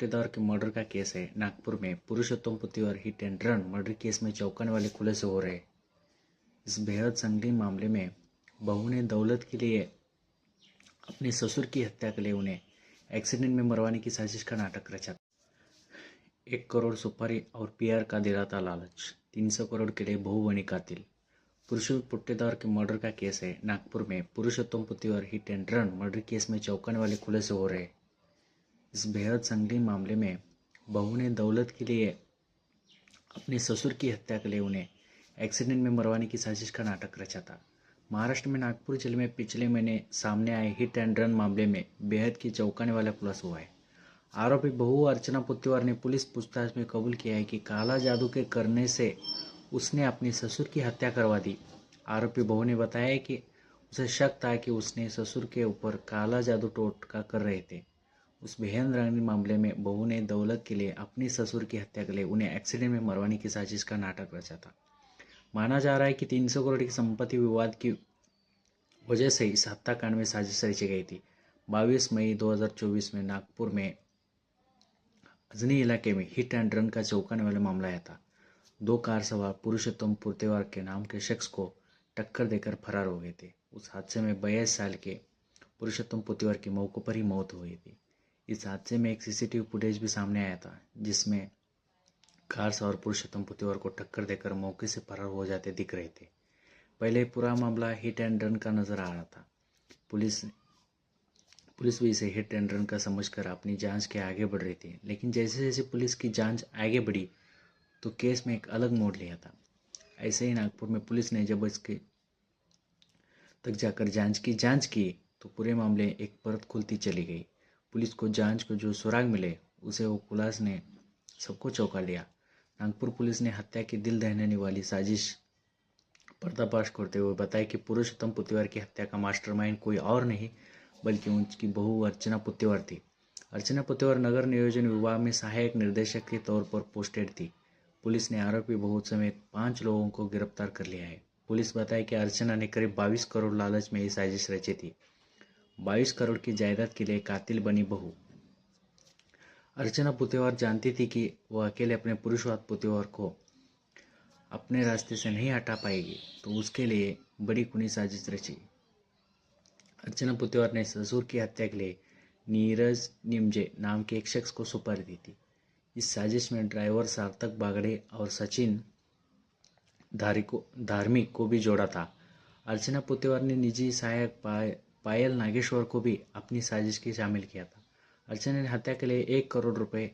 पुट्टेदार के मर्डर का केस है। नागपुर में Purushottam Puttiwar hit and run murder case में चौंकाने वाले खुलासे हो रहे। इस बेहद संगीन मामले में बहू ने दौलत के लिए अपने ससुर की हत्या के लिए उन्हें एक्सीडेंट में मरवाने की साजिश का नाटक रचा। 1 करोड़ सुपारी और पीआर का दे रहा था लालच। 300 करोड़ के लिए बहू बनी कातिल। पुरुषोत्तम पुट्टेदार के मर्डर का केस है। नागपुर में Purushottam Puttiwar hit and run murder case में चौंकाने वाले खुलासे हो रहे। इस बेहद संगीन मामले में बहू ने दौलत के लिए अपने ससुर की हत्या के लिए उन्हें एक्सीडेंट में मरवाने की साजिश का नाटक रचा था। महाराष्ट्र में नागपुर जिले में पिछले महीने सामने आए हिट एंड रन मामले में बेहद की चौंकाने वाला खुलासा हुआ है। आरोपी बहू अर्चना पुत्तीवर ने पुलिस पूछताछ में कबूल किया है कि काला जादू के करने से उसने अपने ससुर की हत्या करवा दी। आरोपी बहू ने बताया कि उसे शक था कि उसने ससुर के ऊपर काला जादू टोटका कर रहे थे। उस बेहद रंगीन मामले में बहू ने दौलत के लिए अपने ससुर की हत्या के लिए उन्हें एक्सीडेंट में मरवाने की साजिश का नाटक रचा था। माना जा रहा है कि 300 करोड़ की संपत्ति विवाद की वजह से इस हत्याकांड में साजिश रची गई थी। 22 मई 2024 में नागपुर में अजनी इलाके में हिट एंड रन का चौंकाने वाला मामला आया था। 2 कार सवार पुरुषोत्तम पुत्तीवर के नाम के शख्स को टक्कर देकर फरार हो गए थे। उस हादसे में 22 साल के पुरुषोत्तम पुत्तीवर की मौके पर ही मौत हो गई थी। इस हादसे में एक सीसीटीवी फुटेज भी सामने आया था जिसमें कार सवार पुरुषोत्तम पुत्तीवर को टक्कर देकर मौके से फरार हो जाते दिख रहे थे। पहले पूरा मामला हिट एंड रन का नजर आ रहा था। पुलिस भी इसे हिट एंड रन का समझकर अपनी जांच के आगे बढ़ रही थी, लेकिन जैसे जैसे पुलिस की जांच आगे बढ़ी तो केस में एक अलग मोड़ लिया था। ऐसे ही नागपुर में पुलिस ने जब इसके तक जाकर जांच की तो पूरे मामले एक परत खुलती चली गई। पुलिस को जांच को जो सुराग मिले उसे वो खुलासे ने सबको चौंका लिया। नागपुर पुलिस ने हत्या की दिल दहलाने वाली साजिश पर्दाफाश करते हुए बताया कि पुरुषोत्तम पुत्तीवर की हत्या का मास्टरमाइंड कोई और नहीं बल्कि उनकी बहू अर्चना पुत्तीवर थी। अर्चना पुत्तीवर नगर नियोजन विभाग में सहायक निर्देशक के तौर पर पोस्टेड थी। पुलिस ने आरोपी बहू समेत 5 लोगों को गिरफ्तार कर लिया है। पुलिस बताया कि अर्चना ने करीब 22 करोड़ लालच में ये साजिश रची थी। 22 करोड़ की जायदाद के लिए कातिल बनी बहू। अर्चना पुत्तीवर जानती थी कि वह अकेले अपने पुरुषवाद पुत्तीवर को अपने रास्ते से नहीं हटा पाएगी, तो उसके लिए बड़ी खूनी साजिश रची। अर्चना पुत्तीवर ने ससुर की हत्या के लिए नीरज निमजे नाम के एक शख्स को सुपारी दी थी। इस साजिश में ड्राइवर सार्थक बागड़े और सचिन धार्मिक को भी जोड़ा था। अर्चना पुत्तीवर ने निजी सहायक पायल नागेश्वर को भी अपनी साजिश की शामिल किया था। अर्चना ने हत्या के लिए 1 करोड़ रुपए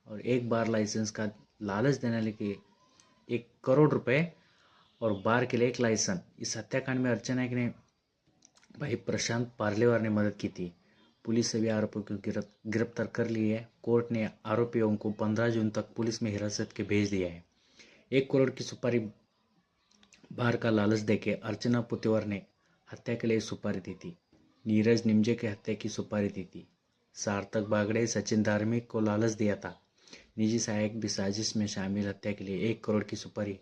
और एक बार लाइसेंस का लालच देने के 1 करोड़ रुपए और बार के लिए एक लाइसेंस। इस हत्याकांड में अर्चना ने भाई प्रशांत पार्लेवार ने मदद की थी। पुलिस सभी आरोपियों को गिरफ्तार कर ली है। कोर्ट ने आरोपियों को 15 जून तक पुलिस में हिरासत के भेज दिया है। 1 करोड़ की सुपारी बार का लालच देके अर्चना पुत्तीवर ने हत्या के लिए सुपारी दी थी। नीरज निमजे की हत्या की सुपारी दी थी। सार्थक बागड़े सचिन धार्मिक को लालच दिया था। निजी सहायक भी साजिश में शामिल। हत्या के लिए 1 करोड़ की सुपारी,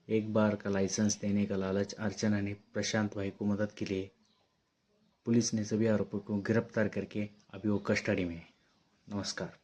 एक बार का लाइसेंस देने का लालच अर्चना ने प्रशांत भाई को मदद के लिए। पुलिस ने सभी आरोपियों को गिरफ्तार करके अभी वो कस्टडी में है। नमस्कार।